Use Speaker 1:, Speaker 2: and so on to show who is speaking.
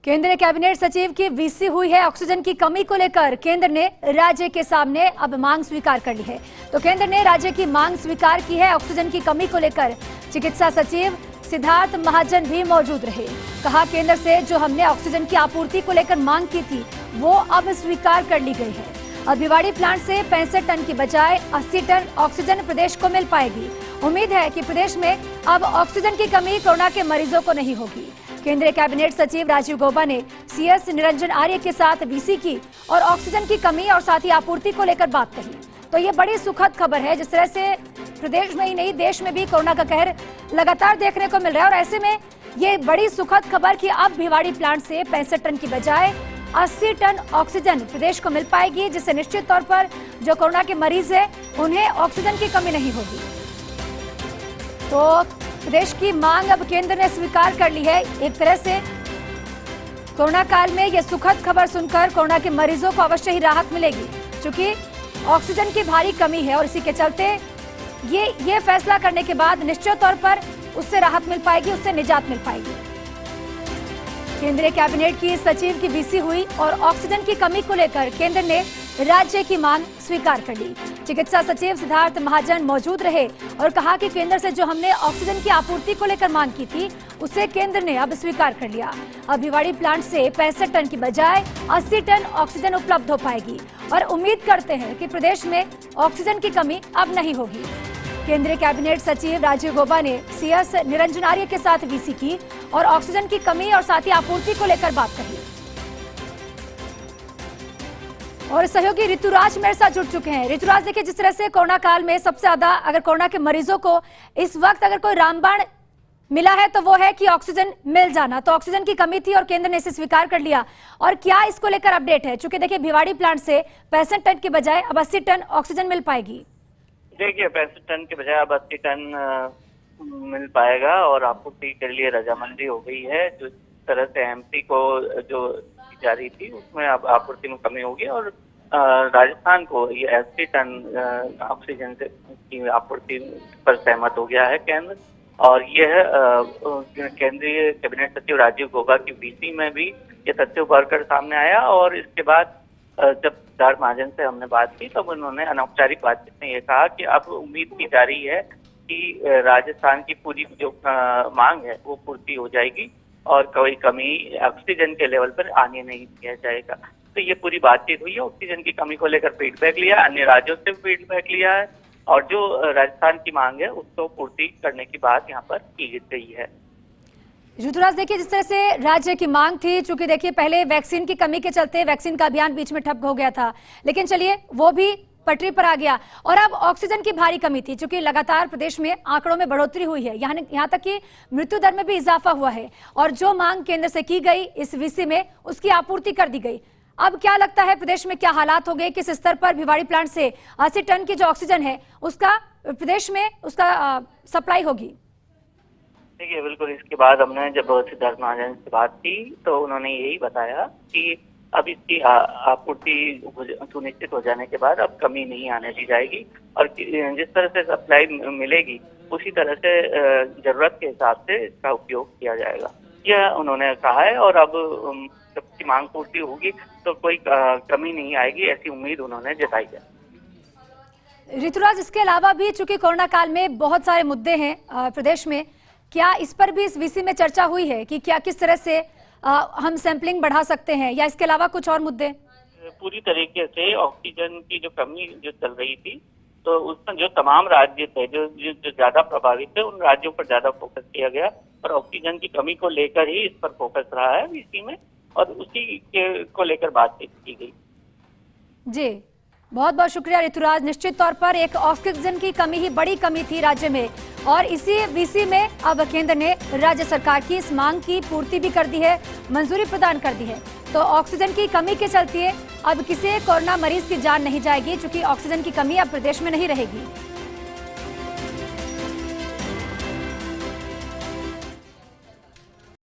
Speaker 1: केंद्रीय कैबिनेट सचिव की वीसी हुई है। ऑक्सीजन की कमी को लेकर केंद्र ने राज्य के सामने अब मांग स्वीकार कर ली है। तो केंद्र ने राज्य की मांग स्वीकार की है। ऑक्सीजन की कमी को लेकर चिकित्सा सचिव सिद्धार्थ महाजन भी मौजूद रहे। कहा, केंद्र से जो हमने ऑक्सीजन की आपूर्ति को लेकर मांग की थी वो अब स्वीकार कर ली गई है। अब भिवाड़ी प्लांट से 65 टन की बजाय 80 टन ऑक्सीजन प्रदेश को मिल पाएगी। उम्मीद है कि प्रदेश में अब ऑक्सीजन की कमी कोरोना के मरीजों को नहीं होगी। केंद्रीय कैबिनेट सचिव राजीव गौबा ने सीएस निरंजन आर्य के साथ वीसी की और ऑक्सीजन की कमी और साथ ही आपूर्ति को लेकर बात कही। तो ये बड़ी सुखद खबर है। जिस तरह से प्रदेश में ही नहीं देश में भी कोरोना का कहर लगातार देखने को मिल रहा है और ऐसे में ये बड़ी सुखद खबर कि अब भिवाड़ी प्लांट से 65 टन की बजाय 80 टन ऑक्सीजन प्रदेश को मिल पाएगी, जिससे निश्चित तौर पर जो कोरोना के मरीज है उन्हें ऑक्सीजन की कमी नहीं होगी। तो प्रदेश की मांग अब केंद्र ने स्वीकार कर ली है। एक तरह से कोरोना काल में यह सुखद खबर सुनकर कोरोना के मरीजों को अवश्य ही राहत मिलेगी, क्योंकि ऑक्सीजन की भारी कमी है और इसी के चलते ये फैसला करने के बाद निश्चित तौर पर उससे राहत मिल पाएगी, उससे निजात मिल पाएगी। केंद्रीय कैबिनेट की सचिव की वीसी हुई और ऑक्सीजन की कमी को लेकर केंद्र ने राज्य की मांग स्वीकार कर ली। चिकित्सा सचिव सिद्धार्थ महाजन मौजूद रहे और कहा कि केंद्र से जो हमने ऑक्सीजन की आपूर्ति को लेकर मांग की थी उसे केंद्र ने अब स्वीकार कर लिया। अब भिवाड़ी प्लांट से 65 टन की बजाय 80 टन ऑक्सीजन उपलब्ध हो पाएगी और उम्मीद करते हैं कि प्रदेश में ऑक्सीजन की कमी अब नहीं होगी। केंद्रीय कैबिनेट सचिव राजीव गौबा ने सीएस निरंजन आर्य के साथ वीसी की और ऑक्सीजन की कमी और साथ ही आपूर्ति को लेकर बात कही। और सहयोगी ऋतुराज मेरे साथ जुड़ चुके हैं। ऋतुराज, देखिए, जिस तरह से कोरोना काल में सबसे ज्यादा अगर कोरोना के मरीजों को इस वक्त अगर कोई रामबाण मिला है तो वो है कि ऑक्सीजन मिल जाना। तो ऑक्सीजन की कमी थी और केंद्र ने इसे स्वीकार कर लिया। और क्या इसको लेकर अपडेट है? चूंकि देखिए भिवाड़ी प्लांट से 65 टन की बजाय अब 80 टन ऑक्सीजन मिल पाएगी।
Speaker 2: देखिए 65 टन के बजाय अब 80 टन मिल पाएगा और आपूर्ति के लिए रजामंदी हो गई है। जो तरह से एमपी को जो जा रही थी उसमें अब आपूर्ति में कमी होगी और राजस्थान को ये 80 टन ऑक्सीजन से की आपूर्ति पर सहमत हो गया है केंद्र। और यह केंद्रीय कैबिनेट सचिव राजीव गौबा की वीसी में भी ये तथ्य उभर कर सामने आया। और इसके बाद जब सिद्धार्थ महाजन से हमने बात की तब उन्होंने अनौपचारिक बातचीत में ये कहा कि अब उम्मीद की जा रही है कि राजस्थान की पूरी जो मांग है वो पूर्ति हो जाएगी और कोई कमी ऑक्सीजन के लेवल पर आने नहीं दिया जाएगा। तो ये पूरी बातचीत हुई है। ऑक्सीजन की कमी को लेकर फीडबैक लिया, अन्य राज्यों से फीडबैक लिया है और जो राजस्थान की मांग है उसको पूर्ति करने की बात यहाँ पर की गई है।
Speaker 1: ऋतुराज, देखिए, जिस तरह से राज्य की मांग थी, चूंकि देखिए पहले वैक्सीन की कमी के चलते वैक्सीन का अभियान बीच में ठप हो गया था, लेकिन चलिए वो भी पटरी पर आ गया। और अब ऑक्सीजन की भारी कमी थी, चूंकि लगातार प्रदेश में आंकड़ों में बढ़ोतरी हुई है, यहाँ तक कि मृत्यु दर में भी इजाफा हुआ है और जो मांग केंद्र से की गई इस वीसी में उसकी आपूर्ति कर दी गई। अब क्या लगता है प्रदेश में क्या हालात हो गए, किस स्तर पर भिवाड़ी प्लांट से 80 टन की जो ऑक्सीजन है उसका प्रदेश में उसका सप्लाई होगी?
Speaker 2: देखिए बिल्कुल, इसके बाद हमने जब सिद्धार्थ महाजन से बात की तो उन्होंने यही बताया कि अब इसकी आपूर्ति सुनिश्चित हो जाने के बाद अब कमी नहीं आने दी जाएगी और जिस तरह से सप्लाई मिलेगी उसी तरह से जरूरत के हिसाब से इसका उपयोग किया जाएगा, यह उन्होंने कहा है। और अब जब की मांग पूर्ति होगी तो कोई कमी नहीं आएगी, ऐसी उम्मीद उन्होंने जताई है।
Speaker 1: ऋतुराज, इसके अलावा भी चूंकि कोरोना काल में बहुत सारे मुद्दे हैं प्रदेश में, क्या इस पर भी इस वीसी में चर्चा हुई है कि क्या किस तरह से हम सैंपलिंग बढ़ा सकते हैं या इसके अलावा कुछ और मुद्दे?
Speaker 2: पूरी तरीके से ऑक्सीजन की जो कमी जो चल रही थी तो उसमें जो तमाम राज्य थे जो ज्यादा प्रभावित थे उन राज्यों पर ज्यादा फोकस किया गया और ऑक्सीजन की कमी को लेकर ही इस पर फोकस रहा है वीसी में और उसी को लेकर बातचीत की गई।
Speaker 1: जी, बहुत बहुत शुक्रिया ऋतुराज। निश्चित तौर पर एक ऑक्सीजन की कमी ही बड़ी कमी थी राज्य में और इसी वीसी में अब केंद्र ने राज्य सरकार की इस मांग की पूर्ति भी कर दी है, मंजूरी प्रदान कर दी है। तो ऑक्सीजन की कमी के चलते अब किसी कोरोना मरीज की जान नहीं जाएगी, क्योंकि ऑक्सीजन की कमी अब प्रदेश में नहीं रहेगी।